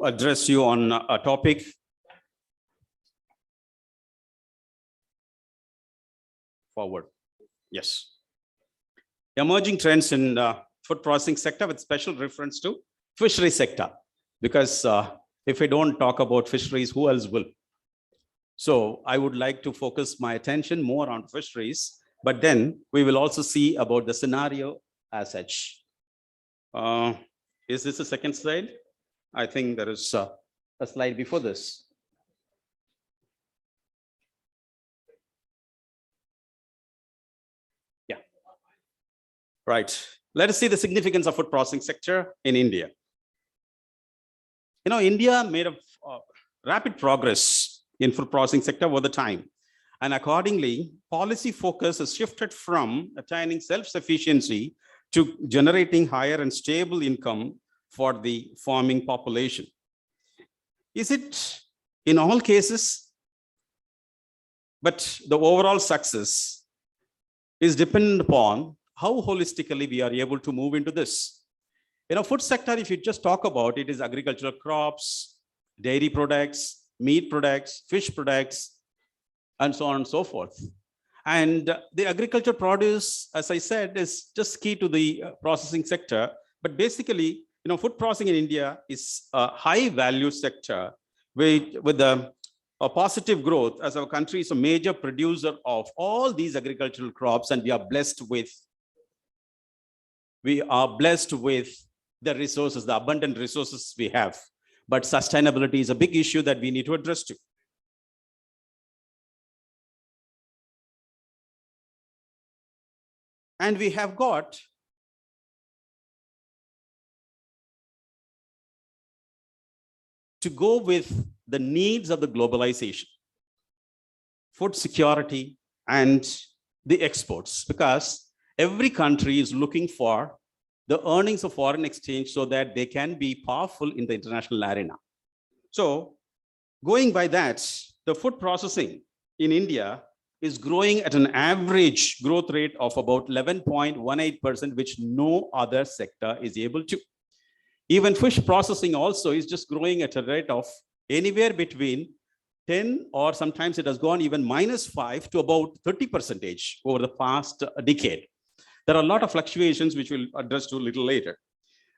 address you on a topic. Forward. Yes. Emerging trends in food processing sector with special reference to fishery sector. Because if we don't talk about fisheries, who else will? So I would like to focus my attention more on fisheries, but then we will also see about the scenario as such. Is this the second slide? I think there is a slide before this. Yeah. Right. Let us see the significance of food processing sector in India. You know, India made a rapid progress in food processing sector over the time. And accordingly, policy focus has shifted from attaining self-sufficiency to generating higher and stable income for the farming population. Is it in all cases? But the overall success is dependent upon how holistically we are able to move into this. You know, food sector, if you just talk about it, is agricultural crops, dairy products, meat products, fish products, and so on and so forth. And the agriculture produce, as I said, is just key to the processing sector. But basically, you know, food processing in India is a high value sector with a positive growth, as our country is a major producer of all these agricultural crops, and we are blessed with the resources, the abundant resources we have. But sustainability is a big issue that we need to address too. And we have got to go with the needs of the globalization, food security, and the exports, because every country is looking for the earnings of foreign exchange so that they can be powerful in the international arena. So going by that, the food processing in India is growing at an average growth rate of about 11.18%, which no other sector is able to. Even fish processing also is just growing at a rate of anywhere between 10, or sometimes it has gone even -5 to about 30% over the past decade. There are a lot of fluctuations which we'll address to a little later.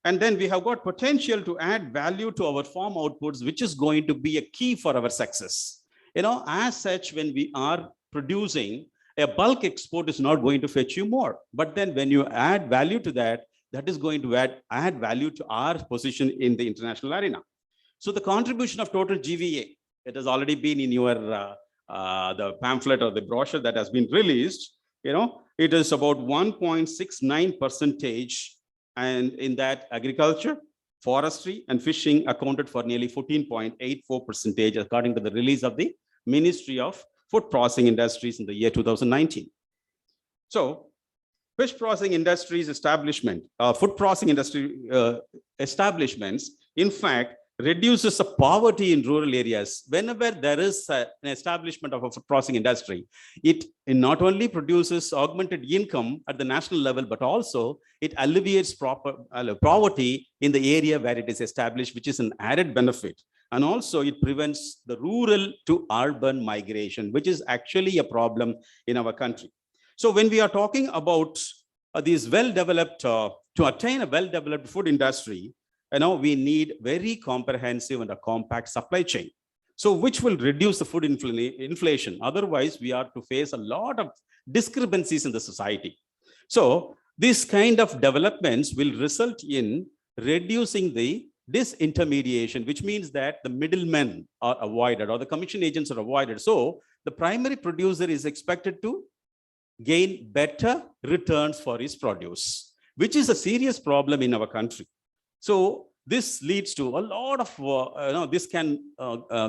And then we have got potential to add value to our farm outputs, which is going to be a key for our success. You know, as such, when we are producing, a bulk export is not going to fetch you more. But then when you add value to that, that is going to add value to our position in the international arena. So the contribution of total GVA, it has already been in your the pamphlet or the brochure that has been released. You know, it is about 1.69%, and in that agriculture, forestry, and fishing accounted for nearly 14.84%, according to the release of the Ministry of Food Processing Industries in the year 2019. So, fish processing industries establishment, food processing industry establishments, in fact, reduces the poverty in rural areas. Whenever there is an establishment of a food processing industry, it not only produces augmented income at the national level, but also it alleviates poverty in the area where it is established, which is an added benefit. And also it prevents the rural to urban migration, which is actually a problem in our country. So when we are talking about these well-developed, to attain a well-developed food industry, you know, we need very comprehensive and a compact supply chain. So which will reduce the food inflation. Otherwise, we are to face a lot of discrepancies in the society. So this kind of developments will result in reducing the disintermediation, which means that the middlemen are avoided or the commission agents are avoided. So the primary producer is expected to gain better returns for his produce, which is a serious problem in our country. So this leads to a lot of, this can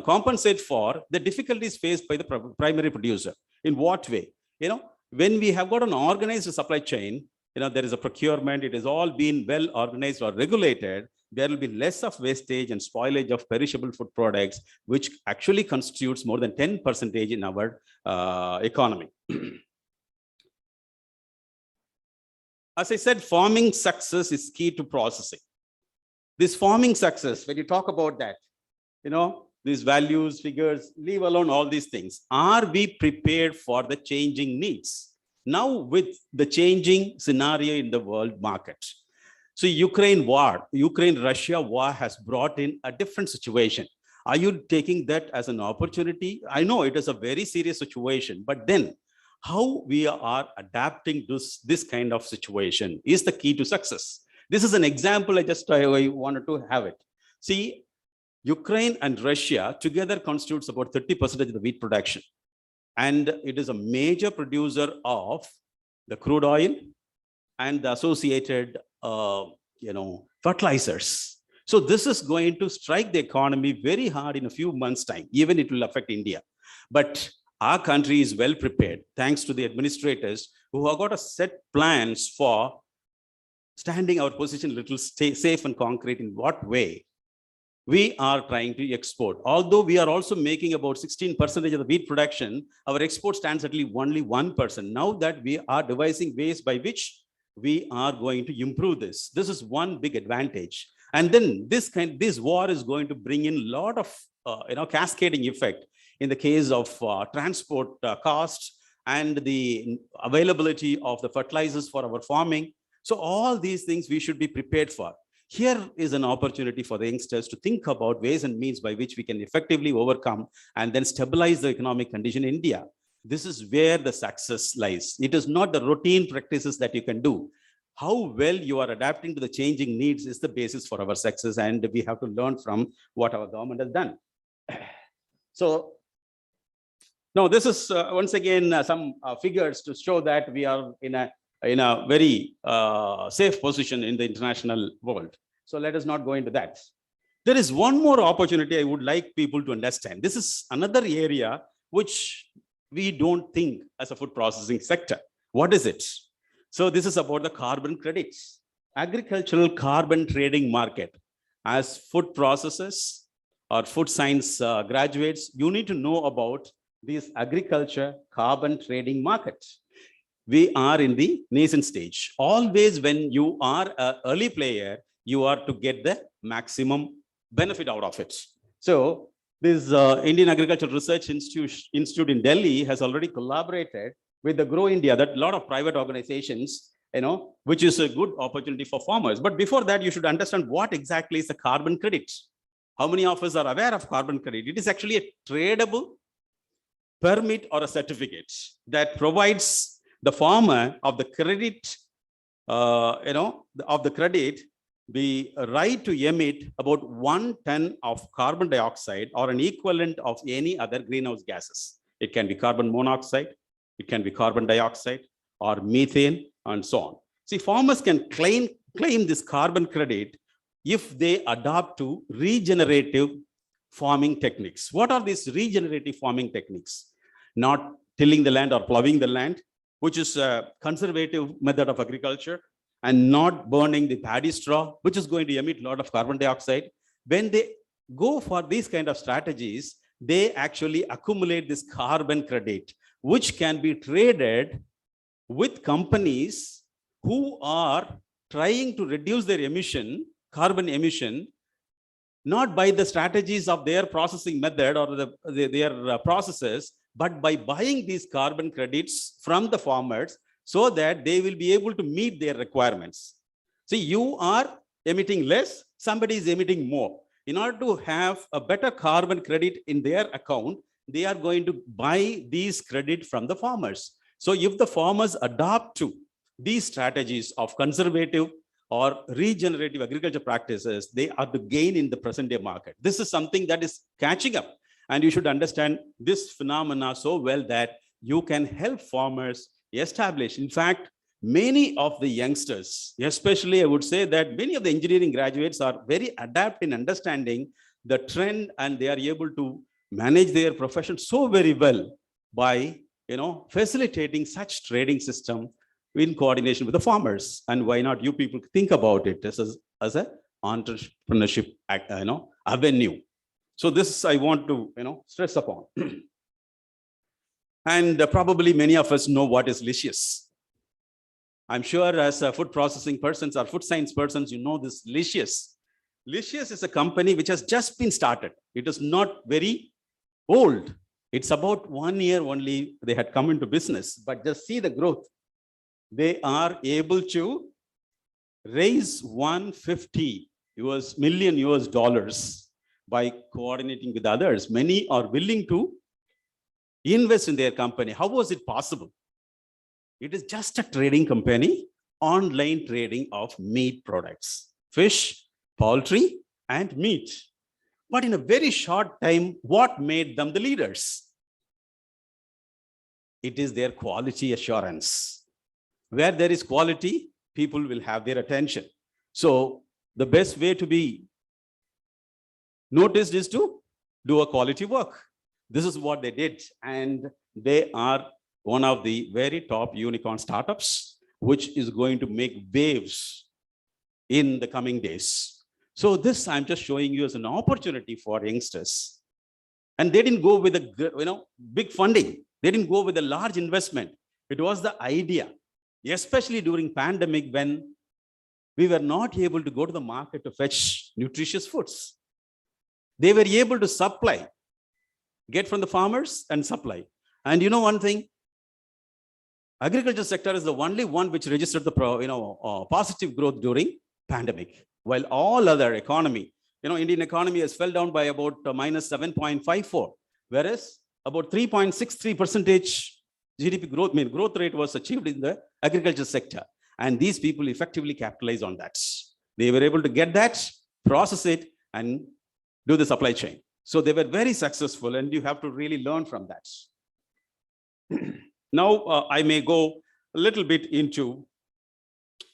compensate for the difficulties faced by the primary producer. In what way? You know, when we have got an organized supply chain, you know, there is a procurement, it has all been well organized or regulated, there will be less of wastage and spoilage of perishable food products, which actually constitutes more than 10% in our economy. As I said, farming success is key to processing. This farming success, when you talk about that, these values, figures, leave alone all these things. Are we prepared for the changing needs? Now with the changing scenario in the world market. So Ukraine-Russia war has brought in a different situation. Are you taking that as an opportunity? I know it is a very serious situation, but then how we are adapting to this kind of situation is the key to success. This is an example I wanted to have it. See, Ukraine and Russia together constitutes about 30% of the wheat production. And it is a major producer of the crude oil and the associated fertilizers. So this is going to strike the economy very hard in a few months' time. Even it will affect India. But our country is well prepared, thanks to the administrators who have got a set plans for standing our position a little safe and concrete. In what way? We are trying to export. Although we are also making about 16% of the wheat production, our export stands at only 1%. Now that we are devising ways by which we are going to improve this. This is one big advantage. And then this war is going to bring in a lot of cascading effect in the case of transport costs and the availability of the fertilizers for our farming. So all these things we should be prepared for. Here is an opportunity for the youngsters to think about ways and means by which we can effectively overcome and then stabilize the economic condition in India. This is where the success lies. It is not the routine practices that you can do. How well you are adapting to the changing needs is the basis for our success, and we have to learn from what our government has done. So now this is once again some figures to show that we are in a very safe position in the international world. So let us not go into that. There is one more opportunity I would like people to understand. This is another area which we don't think as a food processing sector. What is it? So this is about the carbon credits. Agricultural carbon trading market. As food processors or food science graduates, you need to know about this agriculture carbon trading market. We are in the nascent stage. Always when you are an early player, you are to get the maximum benefit out of it. So this Indian Agricultural Research Institute in Delhi has already collaborated with the Grow India, that a lot of private organizations, which is a good opportunity for farmers. But before that, you should understand what exactly is the carbon credit. How many of us are aware of carbon credit? It is actually a tradable permit or a certificate that provides the farmer of the credit, the right to emit about 1 ton of carbon dioxide or an equivalent of any other greenhouse gases. It can be carbon monoxide, it can be carbon dioxide or methane and so on. See, farmers can claim this carbon credit if they adopt to regenerative farming techniques. What are these regenerative farming techniques? Not tilling the land or plowing the land, which is a conservative method of agriculture, and not burning the paddy straw, which is going to emit a lot of carbon dioxide. When they go for these kind of strategies, they actually accumulate this carbon credit, which can be traded with companies who are trying to reduce their carbon emission, not by the strategies of their processing method or their processes, but by buying these carbon credits from the farmers so that they will be able to meet their requirements. See, you are emitting less, somebody is emitting more. In order to have a better carbon credit in their account, they are going to buy these credit from the farmers. So if the farmers adopt to these strategies of conservative or regenerative agriculture practices, they are to gain in the present day market. This is something that is catching up. And you should understand this phenomena so well that you can help farmers establish. In fact, many of the youngsters, especially I would say that many of the engineering graduates are very adept in understanding the trend, and they are able to manage their profession so very well by facilitating such trading system in coordination with the farmers. And why not you people think about it as an entrepreneurship avenue. So this I want to stress upon. And probably many of us know what is licious. I'm sure as food processing persons or food science persons, you know this licious. Licious is a company which has just been started. It is not very old. It's about 1 year only they had come into business, but just see the growth. They are able to raise 150 million US dollars by coordinating with others. Many are willing to invest in their company. How was it possible? It is just a trading company, online trading of meat products, fish, poultry, and meat. But in a very short time, what made them the leaders? It is their quality assurance. Where there is quality, people will have their attention. So the best way to be noticed is to do a quality work. This is what they did. And they are one of the very top unicorn startups, which is going to make waves in the coming days. So this I'm just showing you as an opportunity for youngsters. And they didn't go with a big funding. They didn't go with a large investment. It was the idea, especially during pandemic when we were not able to go to the market to fetch nutritious foods. They were able to supply, get from the farmers and supply. And you know one thing, agriculture sector is the only one which registered the positive growth during pandemic, while all other economy, Indian economy has fell down by about minus 7.54, whereas about 3.63% GDP growth rate was achieved in the agriculture sector. And these people effectively capitalize on that. They were able to get that, process it, and do the supply chain. So they were very successful, and you have to really learn from that. Now, I may go a little bit into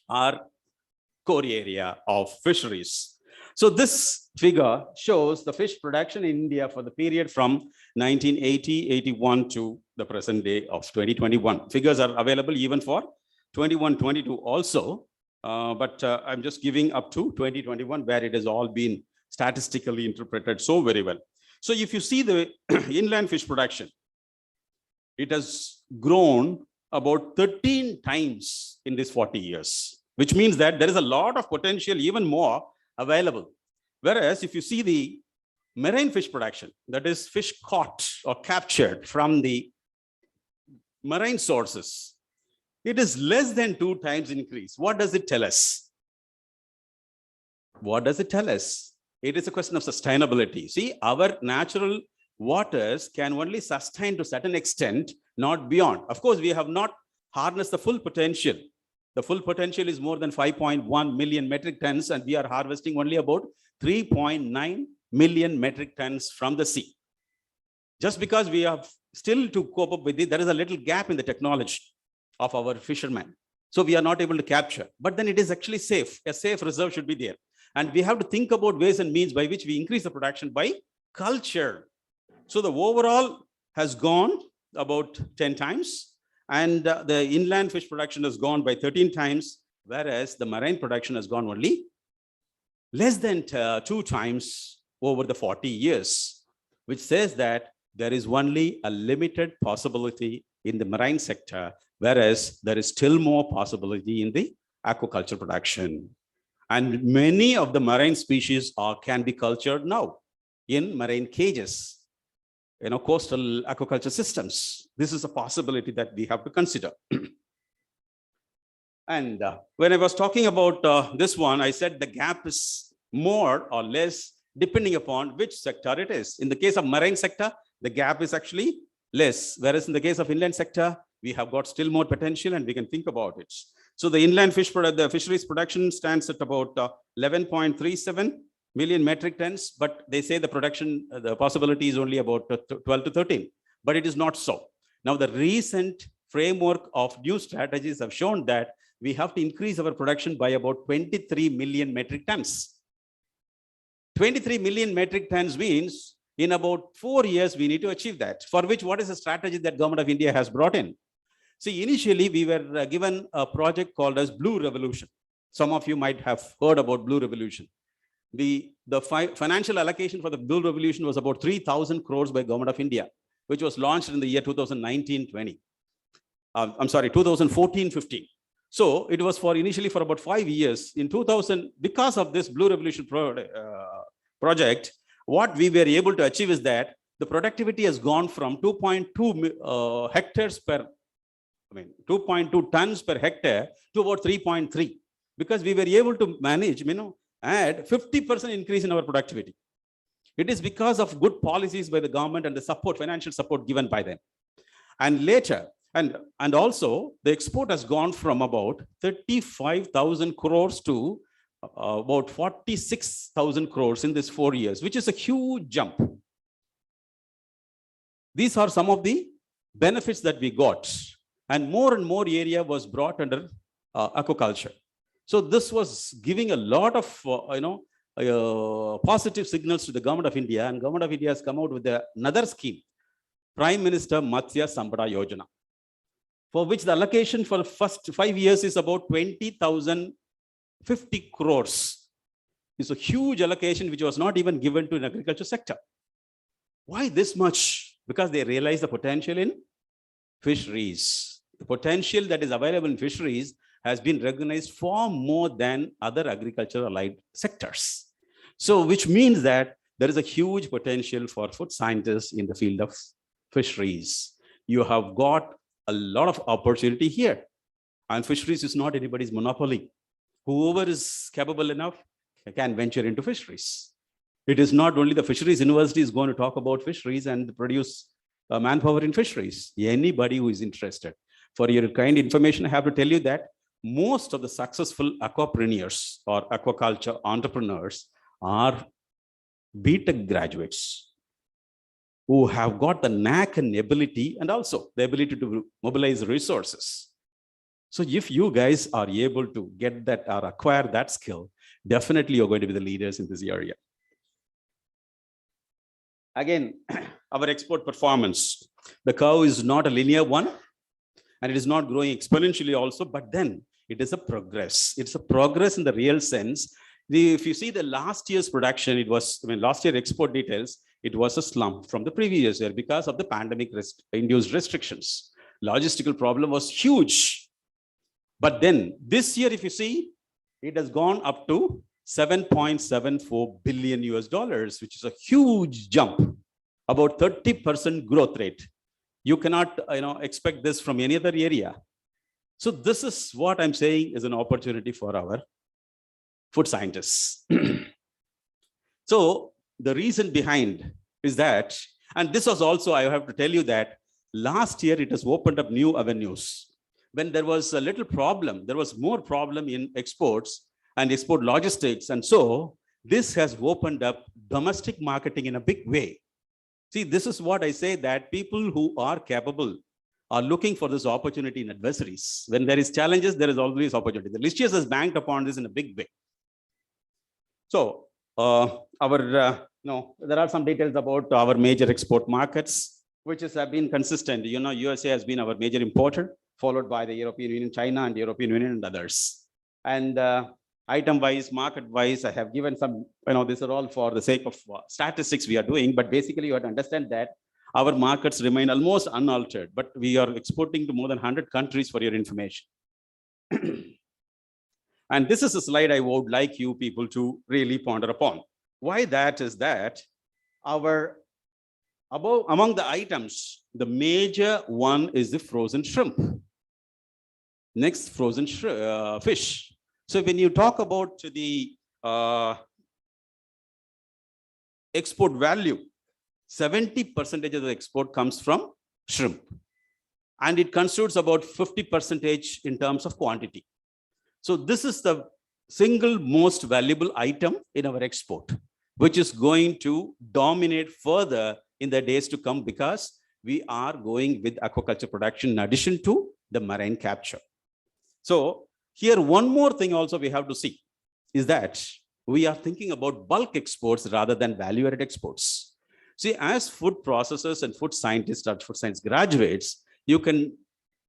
our core area of fisheries. So this figure shows the fish production in India for the period from 1980-81 to the present day of 2021. Figures are available even for 21-22 also, but I'm just giving up to 2021 where it has all been statistically interpreted so very well. So if you see the inland fish production, it has grown about 13 times in these 40 years, which means that there is a lot of potential, even more available. Whereas if you see the marine fish production, that is fish caught or captured from the marine sources, it is less than 2 times increase. What does it tell us? What does it tell us? It is a question of sustainability. See, our natural waters can only sustain to a certain extent, not beyond. Of course, we have not harnessed the full potential. The full potential is more than 5.1 million metric tons, and we are harvesting only about 3.9 million metric tons from the sea. Just because we have still to cope up with it, there is a little gap in the technology of our fishermen. So we are not able to capture, but then it is actually safe. A safe reserve should be there. And we have to think about ways and means by which we increase the production by culture. So the overall has gone about 10 times, and the inland fish production has gone by 13 times, whereas the marine production has gone only less than 2 times over the 40 years, which says that there is only a limited possibility in the marine sector, whereas there is still more possibility in the aquaculture production. And many of the marine species can be cultured now in marine cages, coastal aquaculture systems. This is a possibility that we have to consider. And when I was talking about this one, I said the gap is more or less depending upon which sector it is. In the case of marine sector, the gap is actually less, whereas in the case of inland sector, we have got still more potential and we can think about it. So the inland the fisheries production stands at about 11.37 million metric tons, but they say the production, the possibility is only about 12 to 13, but it is not so. Now, the recent framework of new strategies have shown that we have to increase our production by about 23 million metric tons. 23 million metric tons means in about 4 years, we need to achieve that, for which what is the strategy that Government of India has brought in? See, initially, we were given a project called as Blue Revolution. Some of you might have heard about Blue Revolution. The financial allocation for the Blue Revolution was about 3,000 crores by Government of India, which was launched in the year 2019-20. I'm sorry, 2014-15. So it was for initially for about 5 years. In 2000, because of this Blue Revolution project, what we were able to achieve is that the productivity has gone from 2.2 hectares per, 2.2 tons per hectare to about 3.3, because we were able to manage, add 50% increase in our productivity. It is because of good policies by the government and the support, financial support given by them. And later, and also the export has gone from about 35,000 crores to about 46,000 crores in this 4 years, which is a huge jump. These are some of the benefits that we got, and more area was brought under aquaculture. So this was giving a lot of positive signals to the government of India, and government of India has come out with another scheme, Prime Minister Matsya Sampada Yojana, for which the allocation for the first 5 years is about 20,050 crores. It's a huge allocation which was not even given to an agriculture sector. Why this much? Because they realize the potential in fisheries. The potential that is available in fisheries has been recognized far more than other agricultural allied sectors. So which means that there is a huge potential for food scientists in the field of fisheries. You have got a lot of opportunity here, and fisheries is not anybody's monopoly. Whoever is capable enough can venture into fisheries. It is not only the fisheries university is going to talk about fisheries and produce manpower in fisheries. Anybody who is interested. For your kind information, I have to tell you that most of the successful aquapreneurs or aquaculture entrepreneurs are BTech graduates who have got the knack and ability, and also the ability to mobilize resources. So if you guys are able to get that or acquire that skill, definitely you're going to be the leaders in this area. Again, our export performance, the curve is not a linear one, and it is not growing exponentially also, but then it is a progress. It's a progress in the real sense. If you see the last year's production, it was, last year export details, it was a slump from the previous year because of the pandemic-induced restrictions. Logistical problem was huge. But then this year, if you see, it has gone up to 7.74 billion US dollars, which is a huge jump, about 30% growth rate. You cannot expect this from any other area. So this is what I'm saying is an opportunity for our food scientists. So the reason behind is that, and this was also, I have to tell you that last year it has opened up new avenues. When there was a little problem, there was more problem in exports and export logistics. And so this has opened up domestic marketing in a big way. See, this is what I say, that people who are capable are looking for this opportunity in adversaries. When there is challenges, there is always opportunity. The Licious has banked upon this in a big way. So there are some details about our major export markets, which have been consistent. USA has been our major importer, followed by the European Union, China, and European Union and others. And item-wise, market-wise, I have given some, these are all for the sake of statistics we are doing, but basically you have to understand that our markets remain almost unaltered, but we are exporting to more than 100 countries for your information. And this is a slide I would like you people to really ponder upon. Why that is that among the items, the major one is the frozen shrimp. Next, frozen fish. So when you talk about the export value, 70% of the export comes from shrimp. And it constitutes about 50% in terms of quantity. So this is the single most valuable item in our export, which is going to dominate further in the days to come, because we are going with aquaculture production in addition to the marine capture. So here, one more thing also we have to see is that we are thinking about bulk exports rather than value-added exports. See, as food processors and food scientists or food science graduates, you can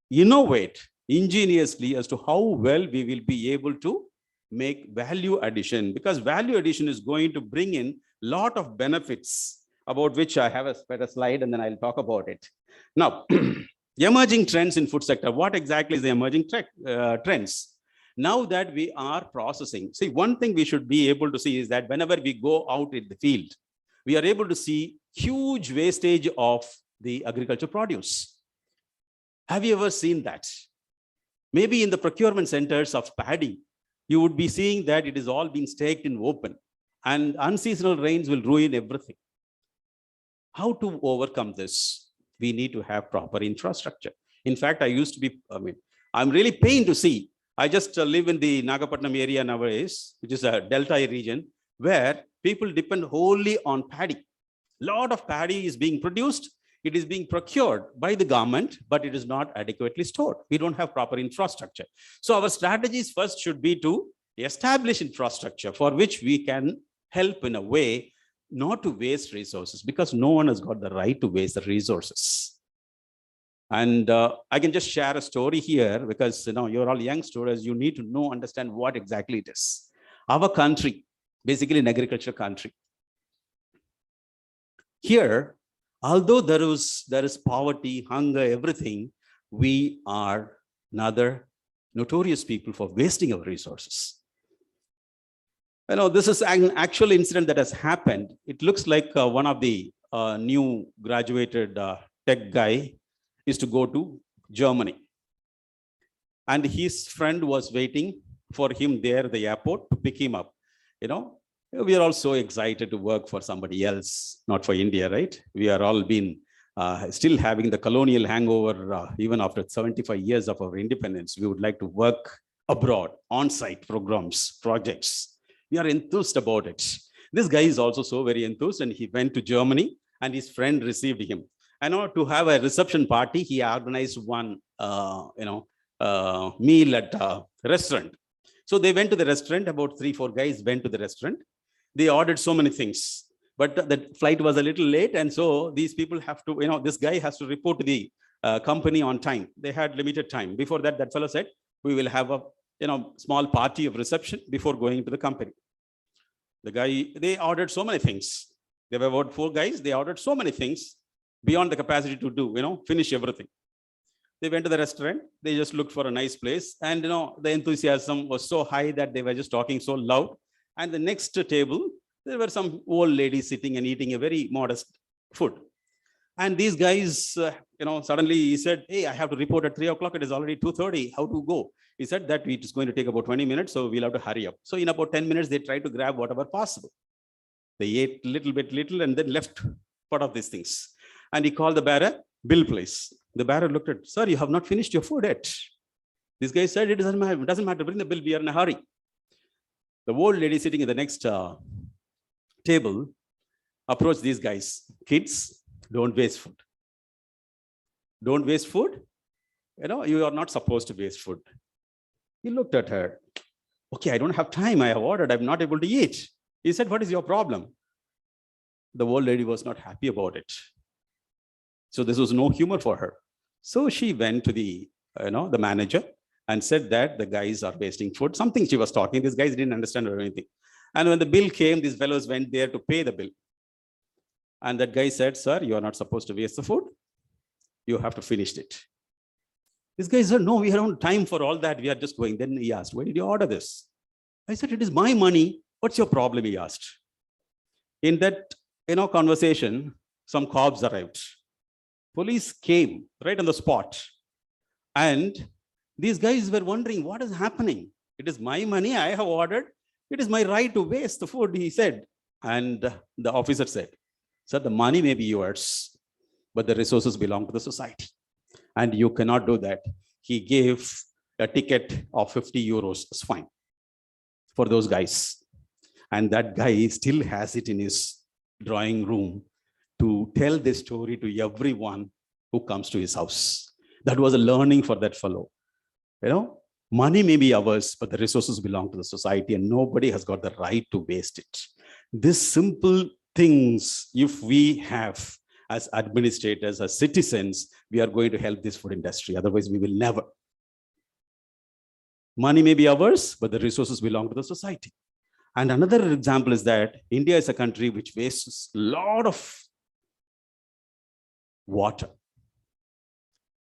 innovate ingeniously as to how well we will be able to make value addition, because value addition is going to bring in a lot of benefits, about which I have a better slide and then I'll talk about it. Now, Emerging trends in food sector. What exactly is the emerging trends? Now that we are processing, see, one thing we should be able to see is that whenever we go out in the field, we are able to see huge wastage of the agriculture produce. Have you ever seen that? Maybe in the procurement centers of paddy, you would be seeing that it is all being staked in open, and unseasonal rains will ruin everything. How to overcome this? We need to have proper infrastructure. In fact, I'm really pained to see. I just live in the Nagapattinam area nowadays, which is a delta region, where people depend wholly on paddy. A lot of paddy is being produced. It is being procured by the government, but it is not adequately stored. We don't have proper infrastructure. So our strategies first should be to establish infrastructure for which we can help in a way not to waste resources, because no one has got the right to waste the resources. And I can just share a story here, because you're all young students, you need to understand what exactly it is. Our country, basically an agriculture country. Here, although there is poverty, hunger, everything, we are another notorious people for wasting our resources. This is an actual incident that has happened. It looks like one of the new graduated tech guy is to go to Germany. And his friend was waiting for him there at the airport to pick him up. We are all so excited to work for somebody else, not for India, right? We are all been still having the colonial hangover, even after 75 years of our independence. We would like to work abroad, on-site programs, projects. We are enthused about it. This guy is also so very enthused, and he went to Germany, and his friend received him. To have a reception party, he organized one, meal at a restaurant. So they went to the restaurant. About 3-4 guys went to the restaurant. They ordered so many things, but the flight was a little late, and so these people have to, this guy has to report to the company on time. They had limited time. Before that, that fellow said, we will have a small party of reception before going to the company. The guy, they ordered so many things. There were about 4 guys. They ordered so many things beyond the capacity to do, finish everything. They went to the restaurant. They just looked for a nice place. And, the enthusiasm was so high that they were just talking so loud. And the next table, there were some old ladies sitting and eating a very modest food. And these guys, suddenly he said, hey, I have to report at 3 o'clock. It is already 2:30. How to go? He said that it is going to take about 20 minutes. So we'll have to hurry up. So in about 10 minutes, they tried to grab whatever possible. They ate little, and then left part of these things. And he called the bearer, bill please. The bearer looked at, sir, you have not finished your food yet. This guy said, it doesn't matter, bring the bill, we are in a hurry. The old lady sitting at the next table approached these guys. Kids, don't waste food. Don't waste food. You are not supposed to waste food. He looked at her. Okay, I don't have time. I have ordered. I'm not able to eat. He said, what is your problem? The old lady was not happy about it. So this was no humor for her. So she went to the manager and said that the guys are wasting food. Something she was talking. These guys didn't understand or anything. And when the bill came, these fellows went there to pay the bill. And that guy said, sir, you are not supposed to waste the food. You have to finish it. This guy said, no, we don't have time for all that. We are just going. Then he asked, why did you order this? I said, it is my money. What's your problem? He asked. In that conversation, some cops arrived. Police came right on the spot. And these guys were wondering, what is happening? It is my money. I have ordered. It is my right to waste the food, he said. And the officer said, sir, the money may be yours, but the resources belong to the society. And you cannot do that. He gave a ticket of 50 euros. It's fine for those guys. And that guy still has it in his drawing room to tell this story to everyone who comes to his house. That was a learning for that fellow. Money may be ours, but the resources belong to the society, and nobody has got the right to waste it. These simple things, if we have as administrators, as citizens, we are going to help this food industry. Otherwise, we will never. Money may be ours, but the resources belong to the society. And another example is that India is a country which wastes a lot of water.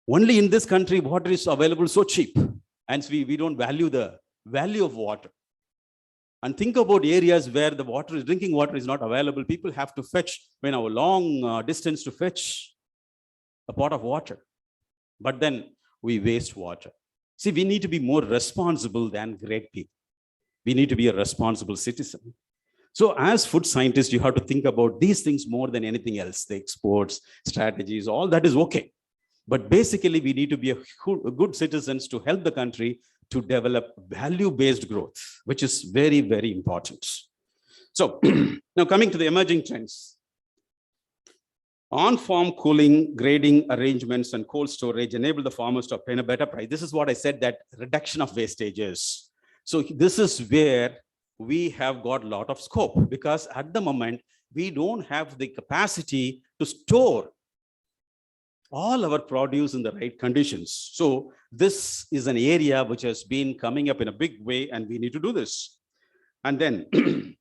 Only in this country, water is available so cheap. And we don't value the value of water. And think about areas where the drinking water is not available. People have to fetch, a long distance to fetch a pot of water. But then we waste water. See, we need to be more responsible than great people. We need to be a responsible citizen. So as food scientists, you have to think about these things more than anything else. The exports, strategies, all that is okay. But basically, we need to be a good citizens to help the country to develop value-based growth, which is very, very important. So now coming to the emerging trends. On-farm cooling, grading arrangements, and cold storage enable the farmers to obtain a better price. This is what I said, that reduction of wastages. So this is where we have got a lot of scope, because at the moment, we don't have the capacity to store all our produce in the right conditions. So this is an area which has been coming up in a big way, and we need to do this. And then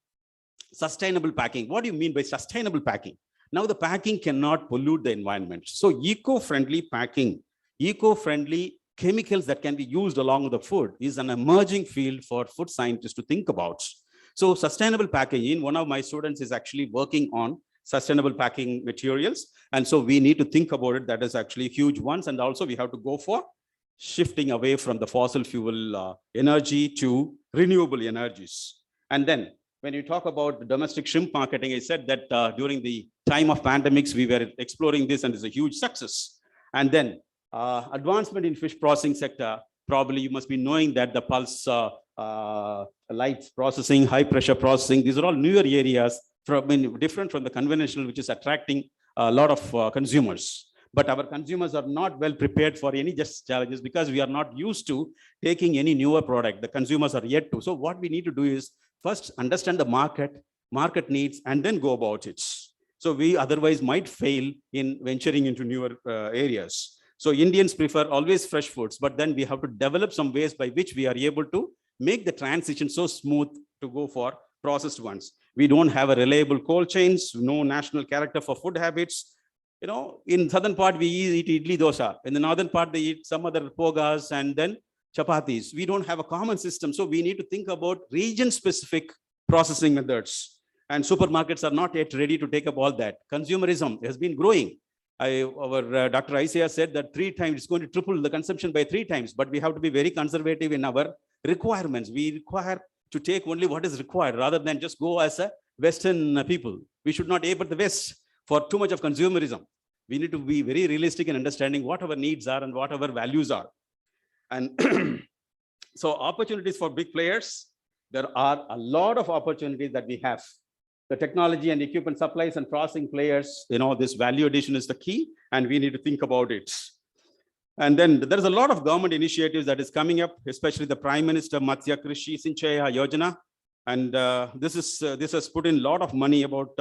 sustainable packing. What do you mean by sustainable packing? Now the packing cannot pollute the environment. So eco-friendly packing, eco-friendly chemicals that can be used along with the food is an emerging field for food scientists to think about. So sustainable packaging, one of my students is actually working on sustainable packing materials. And so we need to think about it. That is actually huge ones. And also we have to go for shifting away from the fossil fuel energy to renewable energies. And then when you talk about the domestic shrimp marketing, I said that during the time of pandemics, we were exploring this and it's a huge success. And then advancement in fish processing sector, probably you must be knowing that the pulse light processing, high pressure processing, these are all newer areas different from the conventional, which is attracting a lot of consumers. But our consumers are not well prepared for any just challenges because we are not used to taking any newer product. The consumers are yet to. So what we need to do is first understand the market needs, and then go about it. So we otherwise might fail in venturing into newer areas. So Indians prefer always fresh foods, but then we have to develop some ways by which we are able to make the transition so smooth to go for processed ones. We don't have a reliable cold chains, no national character for food habits. In southern part, we eat idli dosa. In the northern part, they eat some other pogas and then chapatis. We don't have a common system. So we need to think about region-specific processing methods. And supermarkets are not yet ready to take up all that. Consumerism has been growing. Our Dr. Isaiah said that 3 times, it's going to triple the consumption by 3 times, but we have to be very conservative in our requirements. We require to take only what is required rather than just go as a Western people. We should not aim at the West for too much of consumerism. We need to be very realistic in understanding what our needs are and what our values are. And so opportunities for big players, there are a lot of opportunities that we have. The technology and equipment supplies and processing players, this value addition is the key, and we need to think about it. And then there's a lot of government initiatives that is coming up, especially the Prime Minister Matsya Krishi Sinchaya Yojana. And this has put in a lot of money, about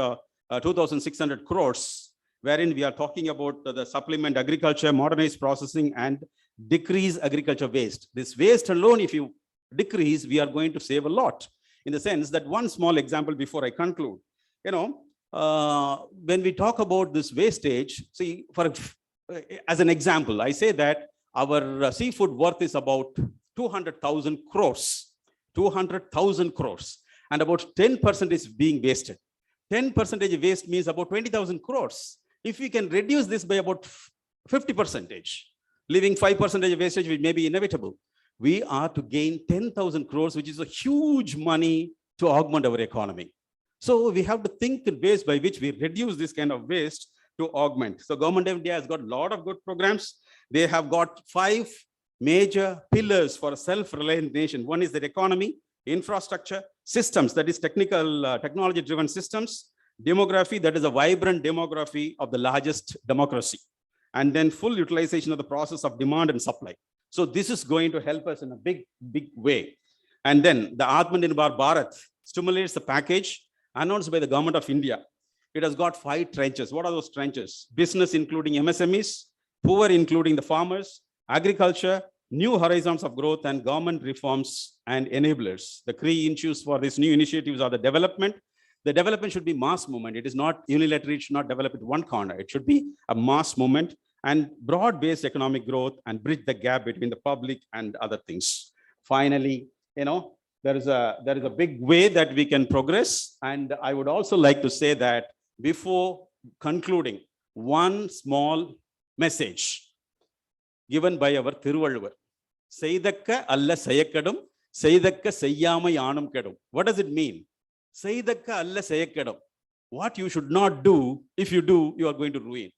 2,600 crores, wherein we are talking about the supplement agriculture, modernized processing, and decrease agriculture waste. This waste alone, if you decrease, we are going to save a lot. In the sense that one small example before I conclude, when we talk about this wastage, see, as an example, I say that our seafood worth is about 200,000 crores, 200,000 crores, and about 10% is being wasted. 10% waste means about 20,000 crores. If we can reduce this by about 50%, leaving 5% wastage, which may be inevitable, we are to gain 10,000 crores, which is a huge money to augment our economy. So we have to think in ways by which we reduce this kind of waste to augment. So Government of India has got a lot of good programs. They have got 5 major pillars for a self-reliant nation. One is the economy, infrastructure, systems, that is technology-driven systems, demography, that is a vibrant demography of the largest democracy, and then full utilization of the process of demand and supply. So this is going to help us in a big, big way. And then the Atmanirbhar Bharat stimulates the package announced by the Government of India. It has got 5 trenches. What are those trenches? Business, including MSMEs, poor, including the farmers, agriculture, new horizons of growth, and government reforms and enablers. The key issues for these new initiatives are the development. The development should be mass movement. It is not unilateral. It should not develop at one corner. It should be a mass movement. and broad-based economic growth and bridge the gap between the public and other things. Finally, there is a big way that we can progress. And I would also like to say that before concluding, one small message given by our Thiruvalluvar. Seidakka alla seyakadum, seidakka seyyamai aanum kedum. What does it mean? Seidakka alla seyakadum. What you should not do, if you do, you are going to ruin.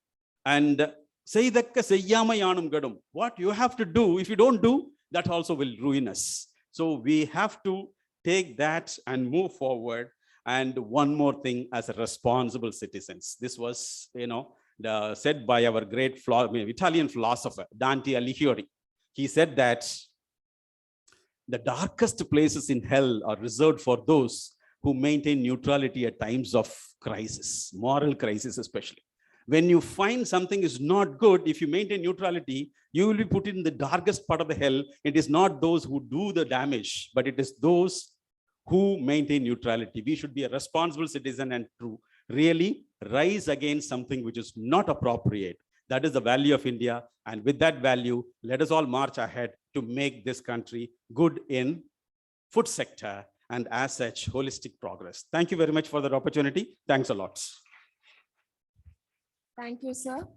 And seidakka seyyamai aanum kedum. What you have to do, if you don't do, that also will ruin us. So we have to take that and move forward. And one more thing, as a responsible citizens. This was, said by our great Italian philosopher, Dante Alighieri. He said that the darkest places in hell are reserved for those who maintain neutrality at times of crisis, moral crisis especially. When you find something is not good, if you maintain neutrality, you will be put in the darkest part of the hell. It is not those who do the damage, but it is those who maintain neutrality. We should be a responsible citizen and to really rise against something which is not appropriate. That is the value of India. And with that value, let us all march ahead to make this country good in food sector and as such holistic progress. Thank you very much for that opportunity. Thanks a lot. Thank you, sir.